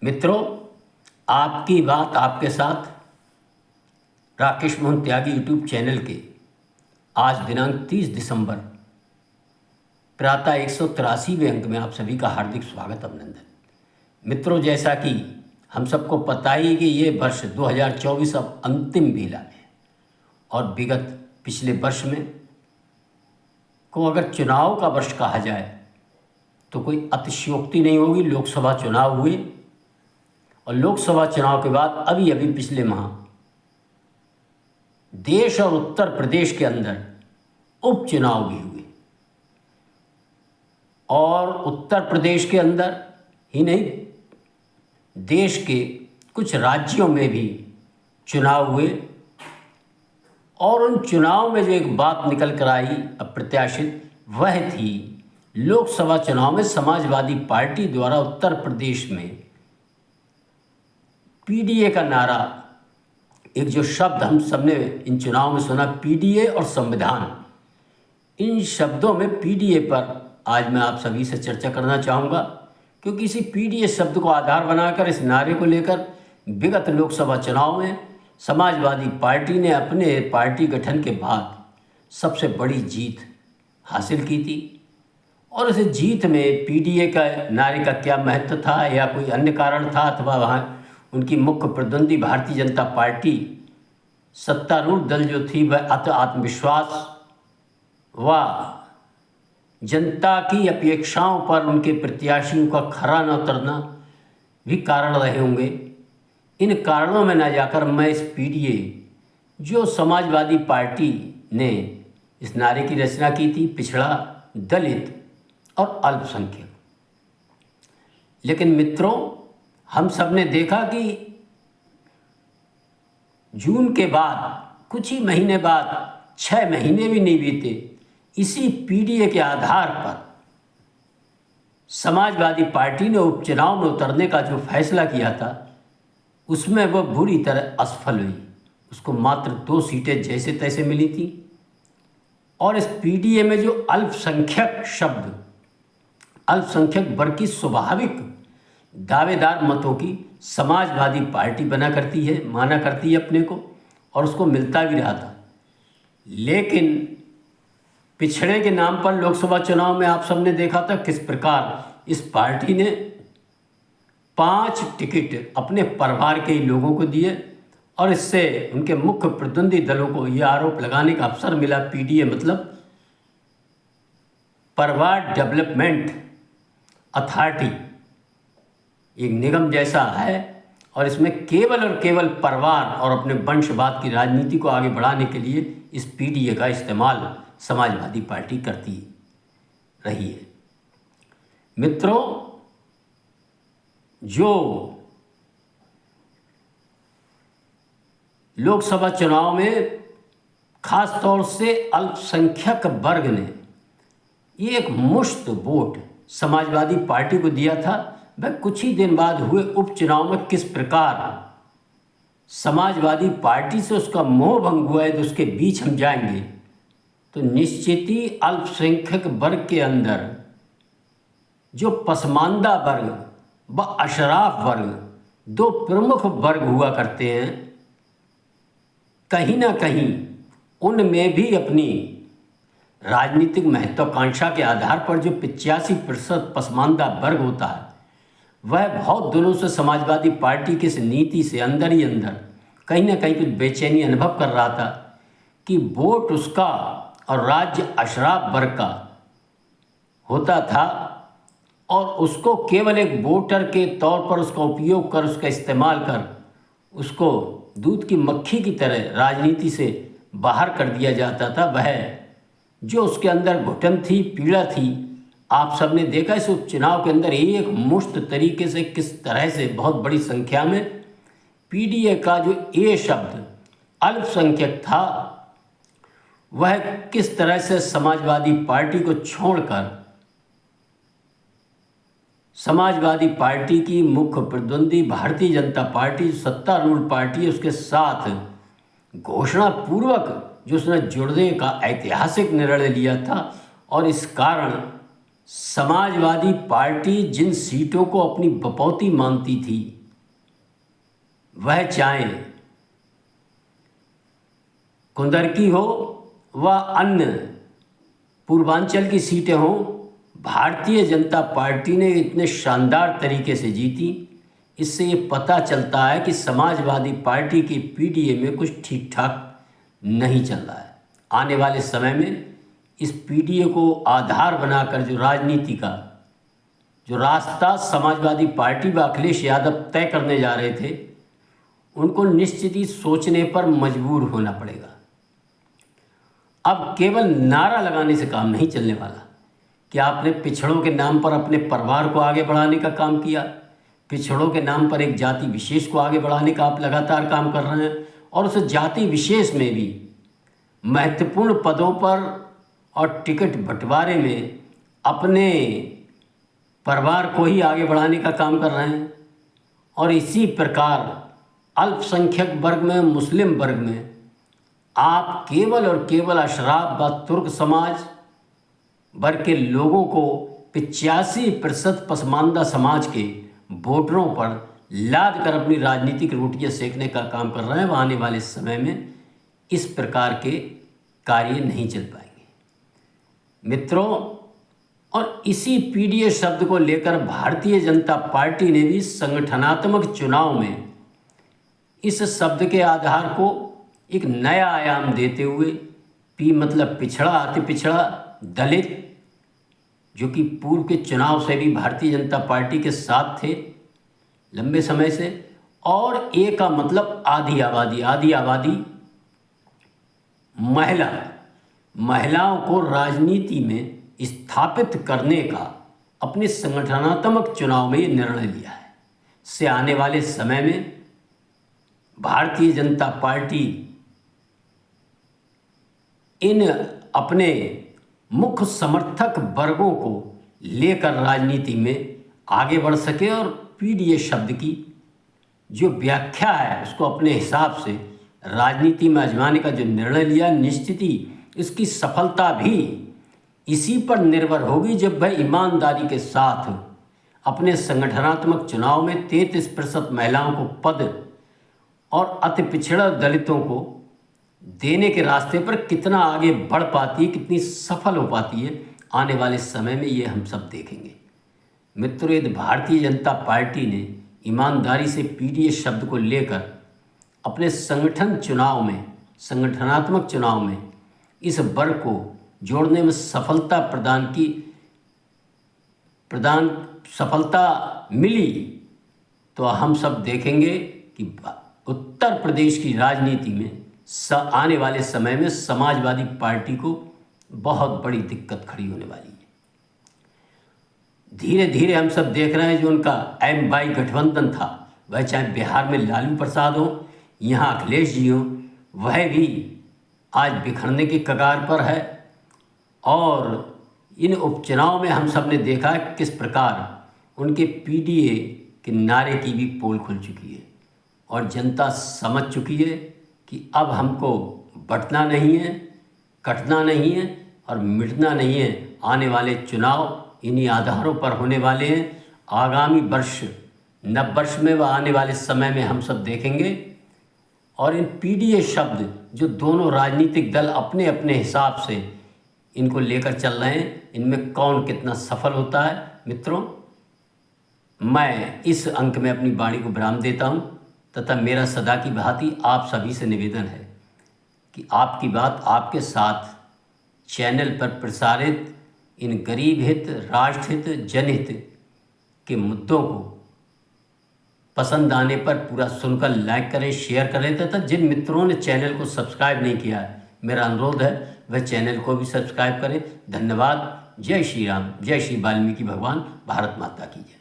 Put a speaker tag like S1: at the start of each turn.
S1: मित्रों, आपकी बात आपके साथ राकेश मोहन त्यागी यूट्यूब चैनल के आज दिनांक 30 दिसंबर प्रातः 183वें अंक में आप सभी का हार्दिक स्वागत अभिनंदन। मित्रों, जैसा कि हम सबको पता ही कि ये वर्ष 2024 अब अंतिम बेला में और विगत पिछले वर्ष में को अगर चुनाव का वर्ष कहा जाए तो कोई अतिशयोक्ति नहीं होगी। लोकसभा चुनाव हुए और लोकसभा चुनाव के बाद अभी पिछले माह देश और उत्तर प्रदेश के अंदर उपचुनाव भी हुए और उत्तर प्रदेश के अंदर ही नहीं, देश के कुछ राज्यों में भी चुनाव हुए और उन चुनाव में जो एक बात निकल कर आई अप्रत्याशित, वह थी लोकसभा चुनाव में समाजवादी पार्टी द्वारा उत्तर प्रदेश में पीडीए का नारा, एक जो शब्द हम सबने इन चुनाव में सुना, पीडीए और संविधान, इन शब्दों में पीडीए पर आज मैं आप सभी से चर्चा करना चाहूँगा, क्योंकि इसी पीडीए शब्द को आधार बनाकर इस नारे को लेकर विगत लोकसभा चुनाव में समाजवादी पार्टी ने अपने पार्टी गठन के बाद सबसे बड़ी जीत हासिल की थी। और इस जीत में पीडीए का नारे का क्या महत्व था या कोई अन्य कारण था, अथवा वहाँ उनकी मुख्य प्रतिद्वंदी भारतीय जनता पार्टी सत्तारूढ़ दल जो थी वह आत्मविश्वास व जनता की अपेक्षाओं पर उनके प्रत्याशियों का खरा न उतरना भी कारण रहे होंगे। इन कारणों में न जाकर मैं इस पीडीए जो समाजवादी पार्टी ने इस नारे की रचना की थी, पिछड़ा, दलित और अल्पसंख्यक। लेकिन मित्रों, हम सब ने देखा कि जून के बाद कुछ ही महीने बाद, 6 महीने भी नहीं बीते, इसी पीडीए के आधार पर समाजवादी पार्टी ने उपचुनाव में उतरने का जो फैसला किया था उसमें वह बुरी तरह असफल हुई। उसको मात्र 2 सीटें जैसे तैसे मिली थी और इस पीडीए में जो अल्पसंख्यक शब्द, अल्पसंख्यक वर्ग की स्वाभाविक दावेदार मतों की समाजवादी पार्टी माना करती है अपने को, और उसको मिलता भी रहा था। लेकिन पिछड़े के नाम पर लोकसभा चुनाव में आप सबने देखा था किस प्रकार इस पार्टी ने 5 टिकट अपने परिवार के ही लोगों को दिए और इससे उनके मुख्य प्रतिद्वंदी दलों को यह आरोप लगाने का अवसर मिला, पीडीए मतलब परिवार डेवलपमेंट अथॉरिटी, एक निगम जैसा है और इसमें केवल और केवल परिवार और अपने वंशवाद की राजनीति को आगे बढ़ाने के लिए इस पीडीए का इस्तेमाल समाजवादी पार्टी करती रही है। मित्रों, जो लोकसभा चुनाव में खास तौर से अल्पसंख्यक वर्ग ने ये एक मुश्त वोट समाजवादी पार्टी को दिया था, वह कुछ ही दिन बाद हुए उपचुनाव में किस प्रकार समाजवादी पार्टी से उसका मोह भंग हुआ है, तो उसके बीच हम जाएंगे तो निश्चित ही अल्पसंख्यक वर्ग के अंदर जो पसमानदा वर्ग व अशराफ वर्ग, 2 प्रमुख वर्ग हुआ करते हैं, कहीं ना कहीं उनमें भी अपनी राजनीतिक महत्वाकांक्षा के आधार पर जो 85% पसमानदा वर्ग होता है, वह बहुत दिनों से समाजवादी पार्टी की इस नीति से अंदर ही अंदर कहीं ना कहीं कुछ बेचैनी अनुभव कर रहा था कि वोट उसका और राज्य अशराफ वर्ग का होता था और उसको केवल एक वोटर के तौर पर उसका उपयोग कर, उसका इस्तेमाल कर, उसको दूध की मक्खी की तरह राजनीति से बाहर कर दिया जाता था। वह जो उसके अंदर घुटन थी, पीड़ा थी, आप सबने देखा इस उपचुनाव के अंदर एक मुश्त तरीके से किस तरह से बहुत बड़ी संख्या में पीडीए का जो ए शब्द अल्पसंख्यक था, वह किस तरह से समाजवादी पार्टी को छोड़कर समाजवादी पार्टी की मुख्य प्रतिद्वंदी भारतीय जनता पार्टी, सत्तारूढ़ पार्टी, उसके साथ घोषणा पूर्वक जो उसने जुड़ने का ऐतिहासिक निर्णय लिया था और इस कारण समाजवादी पार्टी जिन सीटों को अपनी बपौती मानती थी, वह चाहे कुंदरकी हो व अन्य पूर्वांचल की सीटें हों, भारतीय जनता पार्टी ने इतने शानदार तरीके से जीती। इससे ये पता चलता है कि समाजवादी पार्टी की पीडीए में कुछ ठीक ठाक नहीं चल रहा है। आने वाले समय में इस पीडीए को आधार बनाकर जो राजनीति का जो रास्ता समाजवादी पार्टी व अखिलेश यादव तय करने जा रहे थे, उनको निश्चित ही सोचने पर मजबूर होना पड़ेगा। अब केवल नारा लगाने से काम नहीं चलने वाला कि आपने पिछड़ों के नाम पर अपने परिवार को आगे बढ़ाने का काम किया, पिछड़ों के नाम पर एक जाति विशेष को आगे बढ़ाने का आप लगातार काम कर रहे हैं, और उस जाति विशेष में भी महत्वपूर्ण पदों पर और टिकट बंटवारे में अपने परिवार को ही आगे बढ़ाने का काम कर रहे हैं। और इसी प्रकार अल्पसंख्यक वर्ग में, मुस्लिम वर्ग में आप केवल और केवल अशराफ व तुर्क समाज वर्ग के लोगों को 85% पसमानदा समाज के वोटरों पर लाद कर अपनी राजनीतिक रोटियां सेकने का काम कर रहे हैं। आने वाले समय में इस प्रकार के कार्य नहीं चल पाएंगे मित्रों। और इसी पीडीए शब्द को लेकर भारतीय जनता पार्टी ने भी संगठनात्मक चुनाव में इस शब्द के आधार को एक नया आयाम देते हुए, पी मतलब पिछड़ा, अति पिछड़ा, दलित, जो कि पूर्व के चुनाव से भी भारतीय जनता पार्टी के साथ थे लंबे समय से, और ए का मतलब आधी आबादी। आधी आबादी महिलाओं को राजनीति में स्थापित करने का अपने संगठनात्मक चुनाव में ये निर्णय लिया है। से आने वाले समय में भारतीय जनता पार्टी इन अपने मुख्य समर्थक वर्गों को लेकर राजनीति में आगे बढ़ सके और पीडीए शब्द की जो व्याख्या है उसको अपने हिसाब से राजनीति में आजमाने का जो निर्णय लिया, निश्चित ही इसकी सफलता भी इसी पर निर्भर होगी जब वह ईमानदारी के साथ अपने संगठनात्मक चुनाव में 33% महिलाओं को पद और अति पिछड़ा दलितों को देने के रास्ते पर कितना आगे बढ़ पाती है, कितनी सफल हो पाती है। आने वाले समय में ये हम सब देखेंगे मित्रों। यदि भारतीय जनता पार्टी ने ईमानदारी से पीडीए शब्द को लेकर अपने संगठनात्मक चुनाव में इस वर्ग को जोड़ने में सफलता मिली, तो हम सब देखेंगे कि उत्तर प्रदेश की राजनीति में आने वाले समय में समाजवादी पार्टी को बहुत बड़ी दिक्कत खड़ी होने वाली है। धीरे धीरे हम सब देख रहे हैं जो उनका एम बाई गठबंधन था, वह चाहे बिहार में लालू प्रसाद हो, यहाँ अखिलेश जी हो, वह भी आज बिखरने की कगार पर है। और इन उपचुनाव में हम सब ने देखा किस प्रकार उनके पीडीए के नारे की भी पोल खुल चुकी है और जनता समझ चुकी है कि अब हमको बंटना नहीं है, कटना नहीं है और मिटना नहीं है। आने वाले चुनाव इन्हीं आधारों पर होने वाले हैं। आगामी वर्ष नववर्ष में व आने वाले समय में हम सब देखेंगे। और इन पीडीए शब्द जो दोनों राजनीतिक दल अपने अपने हिसाब से इनको लेकर चल रहे हैं, इनमें कौन कितना सफल होता है। मित्रों, मैं इस अंक में अपनी वाणी को विराम देता हूं तथा मेरा सदा की भांति आप सभी से निवेदन है कि आपकी बात आपके साथ चैनल पर प्रसारित इन गरीब हित, राष्ट्र हित, जनहित के मुद्दों को पसंद आने पर पूरा सुनकर लाइक करें, शेयर करें तथा जिन मित्रों ने चैनल को सब्सक्राइब नहीं किया है, मेरा अनुरोध है वह चैनल को भी सब्सक्राइब करें। धन्यवाद। जय श्री राम, जय श्री वाल्मीकि भगवान। भारत माता की जय।